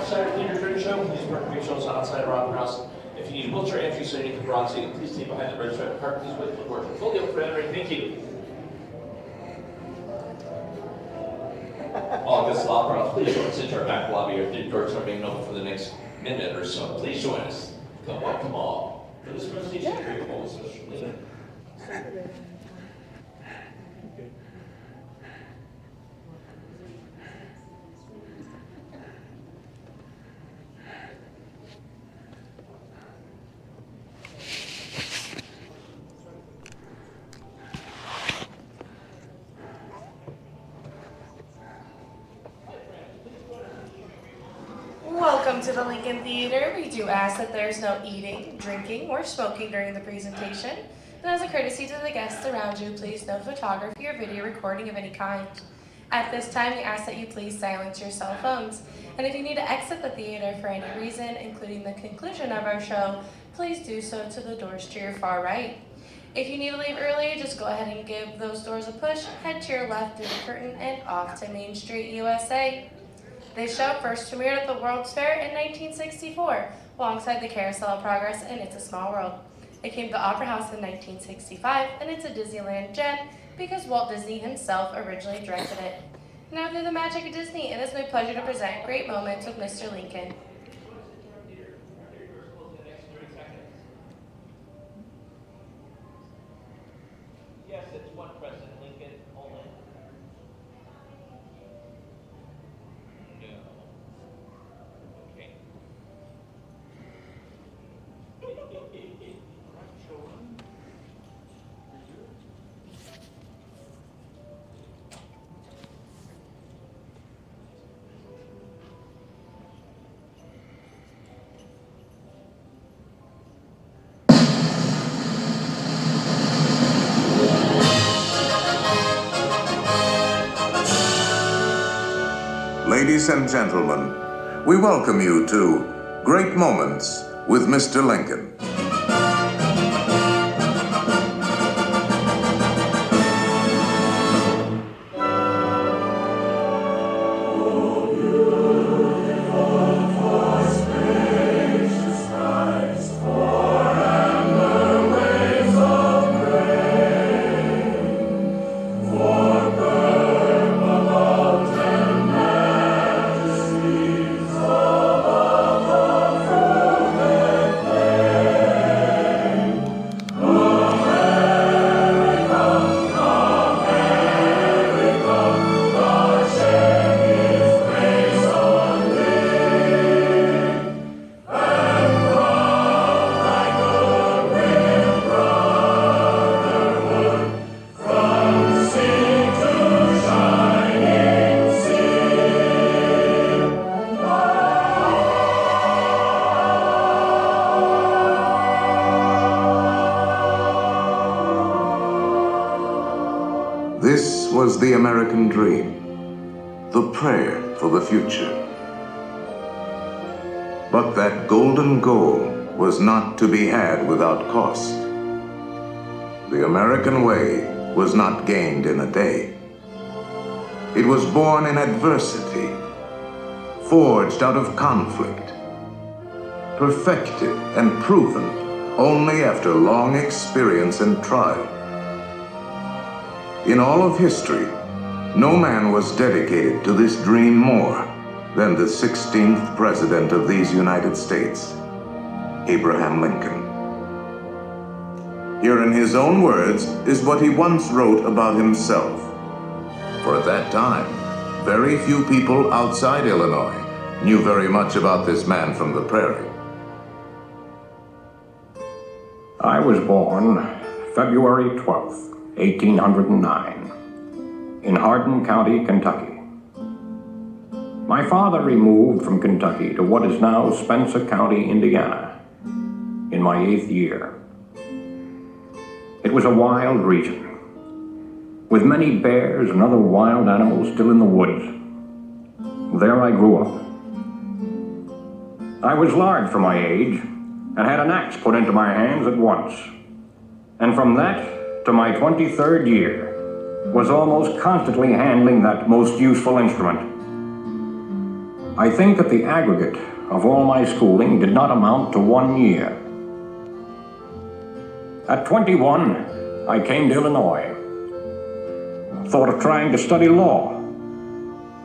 outside of Theater Trade Show. These are great shows outside of Opera House. If you need a wheelchair entry so you can bronze seating, please stay behind the register and park. Please wait for the doors. Fully open for entering. Thank you. All good Opera House, please join us into our back lobby. Our doors are being open for the next minute or so. Please join us. Come on. For this presentation, here you go, Mr. Lee. Welcome to the Lincoln Theater. We do ask that there's no eating, drinking, or smoking during the presentation. And as a courtesy to the guests around you, please no photography or video recording of any kind. At this time, we ask that you please silence your cell phones. And if you need to exit the theater for any reason, including the conclusion of our show, please do so to the doors to your far right. If you need to leave early, just go ahead and give those doors a push, head to your left through the curtain, and off to Main Street, USA. This show first premiered at the World's Fair in 1964, alongside the Carousel of Progress and It's a Small World. It came to Opera House in 1965, and it's a Disneyland gem because Walt Disney himself originally directed it. Now through the magic of Disney, it is my pleasure to present Great Moments with Mr. Lincoln. Yes, it's one President Lincoln, only. Ladies and gentlemen, we welcome you to Great Moments with Mr. Lincoln. This was the American dream, the prayer for the future. But that golden goal was not to be had without cost. The American way was not gained in a day. It was born in adversity, forged out of conflict, perfected and proven only after long experience and trial. In all of history, no man was dedicated to this dream more than the 16th President of these United States, Abraham Lincoln. Here in his own words is what he once wrote about himself. For at that time, very few people outside Illinois knew very much about this man from the prairie. I was born February 12th, 1809, in Hardin County, Kentucky. My father removed from Kentucky to what is now Spencer County, Indiana, in my 8th year. It was a wild region, with many bears and other wild animals still in the woods. There I grew up. I was large for my age, and had an axe put into my hands at once. And from that to my 23rd year, was almost constantly handling that most useful instrument. I think that the aggregate of all my schooling did not amount to 1 year. At 21, I came to Illinois. Thought of trying to study law.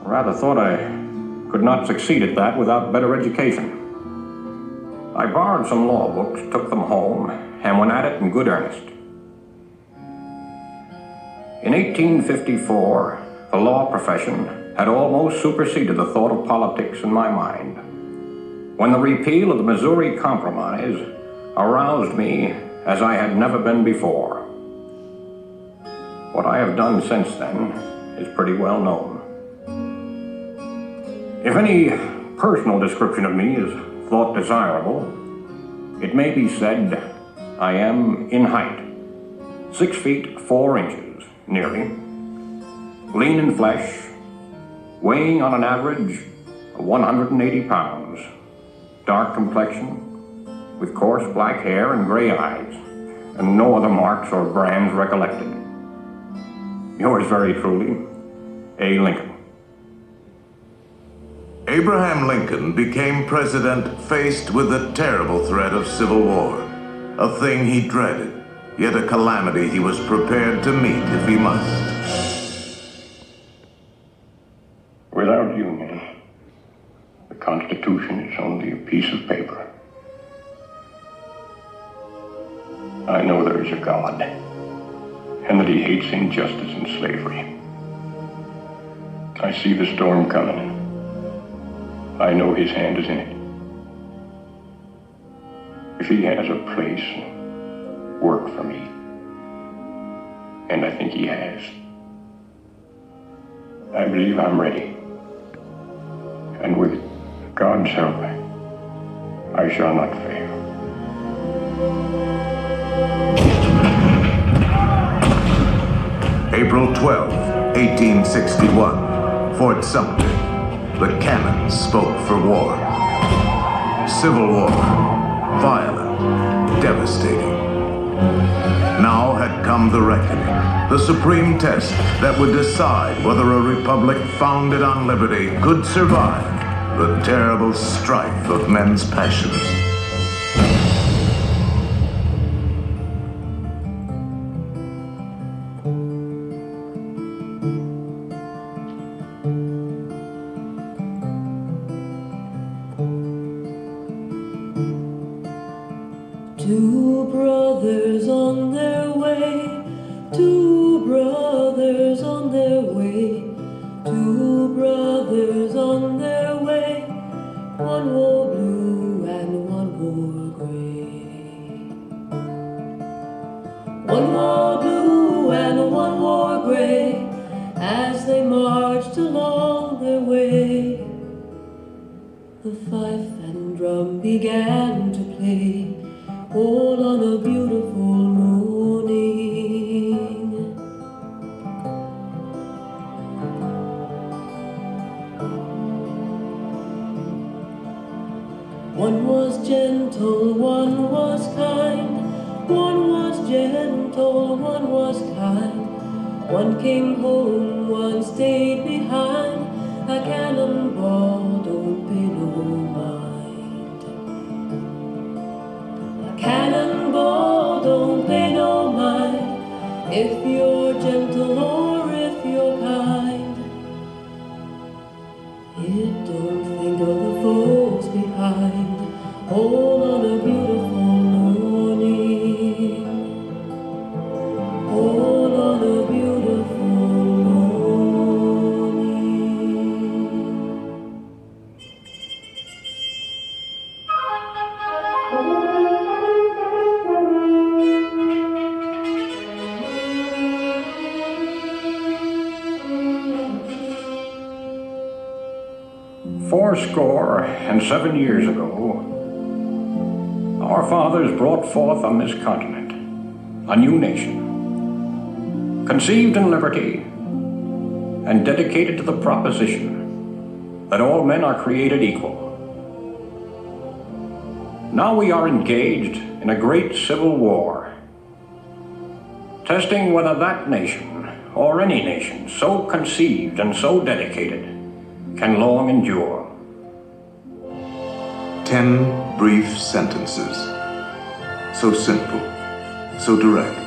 Rather thought I could not succeed at that without better education. I borrowed some law books, took them home, and went at it in good earnest. In 1854, the law profession had almost superseded the thought of politics in my mind, when the repeal of the Missouri Compromise aroused me as I had never been before. What I have done since then is pretty well known. If any personal description of me is thought desirable, it may be said I am in height, 6 feet 4 inches, nearly, lean in flesh, weighing on an average 180 pounds, dark complexion, with coarse black hair and gray eyes, and no other marks or brands recollected. Yours very truly, A. Lincoln. Abraham Lincoln became president faced with the terrible threat of civil war, a thing he dreaded, yet a calamity he was prepared to meet if he must. Without union, the Constitution is only a piece of paper. I know there is a God, and that he hates injustice and slavery. I see the storm coming. I know his hand is in it. If he has a place, work for me, and I think he has, I believe I'm ready. And with God's help, I shall not fail. April 12, 1861, Fort Sumter. The cannons spoke for war. Civil war, violent, devastating. Now had come the reckoning, the supreme test that would decide whether a republic founded on liberty could survive the terrible strife of men's passions. Two brothers on their way, two brothers on their way, two brothers on their way. One wore blue and one wore gray. One wore blue and one wore gray as they marched along their way. The fife and drum began to play, all on a beautiful morning. One was gentle, one was kind. One was gentle, one was kind. One came home, one stayed behind. A cannonball don't pay no mind. A cannonball don't pay no mind if you're gentle or if you're kind. It don't think of the folks behind, all on a beautiful morning, all on a beautiful morning. 87 years ago, our fathers brought forth on this continent a new nation, conceived in liberty and dedicated to the proposition that all men are created equal. Now we are engaged in a great civil war, testing whether that nation, or any nation so conceived and so dedicated, can long endure. 10 brief sentences. So simple, so direct.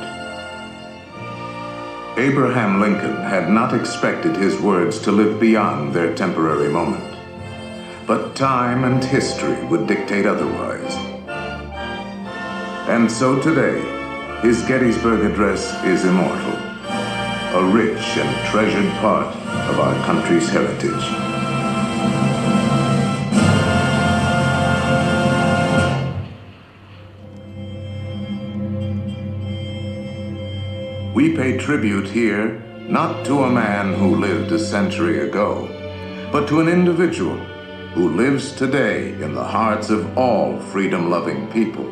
Abraham Lincoln had not expected his words to live beyond their temporary moment. But time and history would dictate otherwise. And so today, his Gettysburg Address is immortal, a rich and treasured part of our country's heritage. We pay tribute here not to a man who lived a century ago, but to an individual who lives today in the hearts of all freedom-loving people.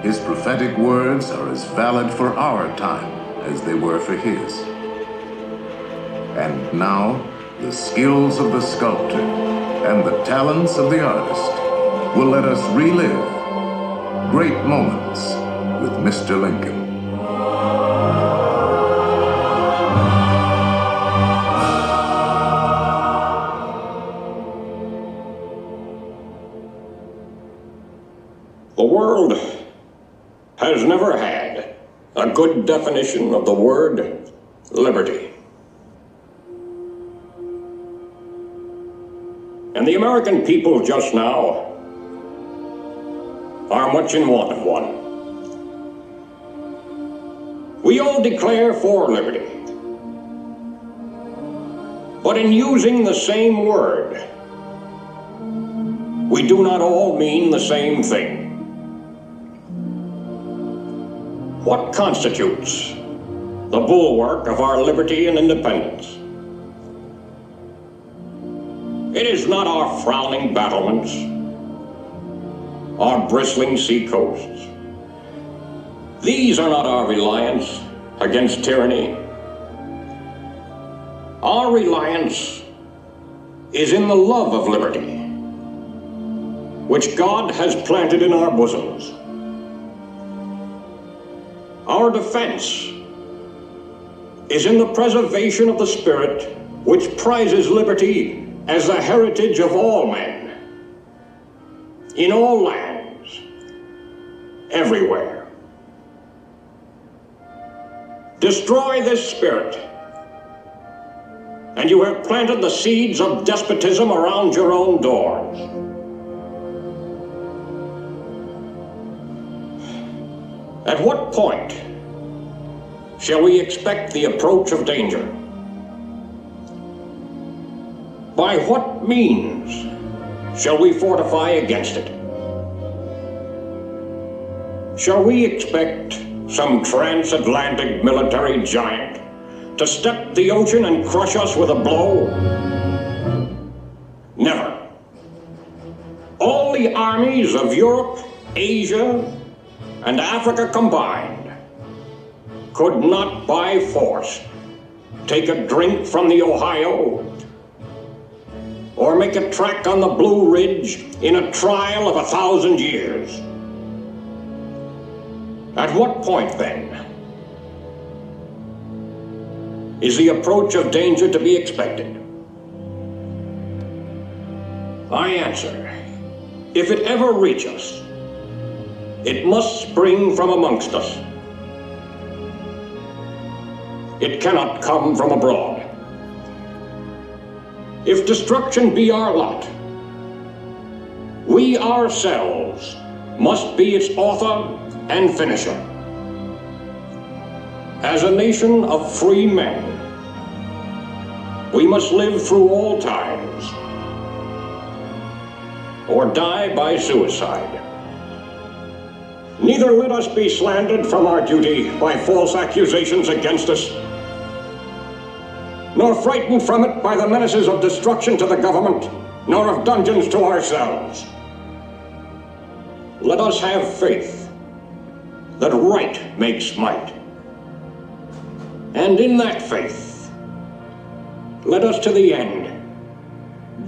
His prophetic words are as valid for our time as they were for his. And now, the skills of the sculptor and the talents of the artist will let us relive great moments with Mr. Lincoln. The world has never had a good definition of the word liberty. And the American people just now are much in want of one. We all declare for liberty, but in using the same word, we do not all mean the same thing. What constitutes the bulwark of our liberty and independence? It is not our frowning battlements, our bristling seacoasts. These are not our reliance against tyranny. Our reliance is in the love of liberty, which God has planted in our bosoms. Our defense is in the preservation of the spirit which prizes liberty as the heritage of all men, in all lands, everywhere. Destroy this spirit, and you have planted the seeds of despotism around your own doors. At what point shall we expect the approach of danger? By what means shall we fortify against it? Shall we expect some transatlantic military giant to step the ocean and crush us with a blow? Never. All the armies of Europe, Asia, and Africa combined could not by force take a drink from the Ohio or make a track on the Blue Ridge in a trial of 1,000 years. At what point, then, is the approach of danger to be expected? I answer, if it ever reach us, it must spring from amongst us. It cannot come from abroad. If destruction be our lot, we ourselves must be its author and finisher. As a nation of free men, we must live through all times, or die by suicide. Neither let us be slandered from our duty by false accusations against us, nor frightened from it by the menaces of destruction to the government, nor of dungeons to ourselves. Let us have faith that right makes might. And in that faith, let us to the end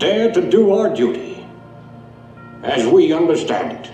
dare to do our duty as we understand it.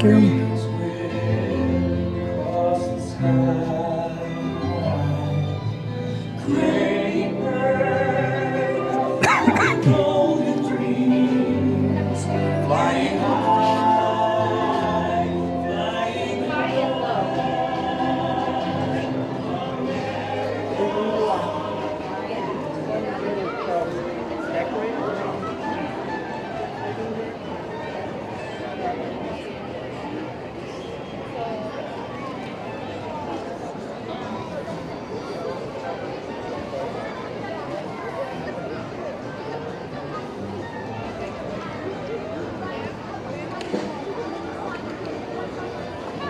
Thank you.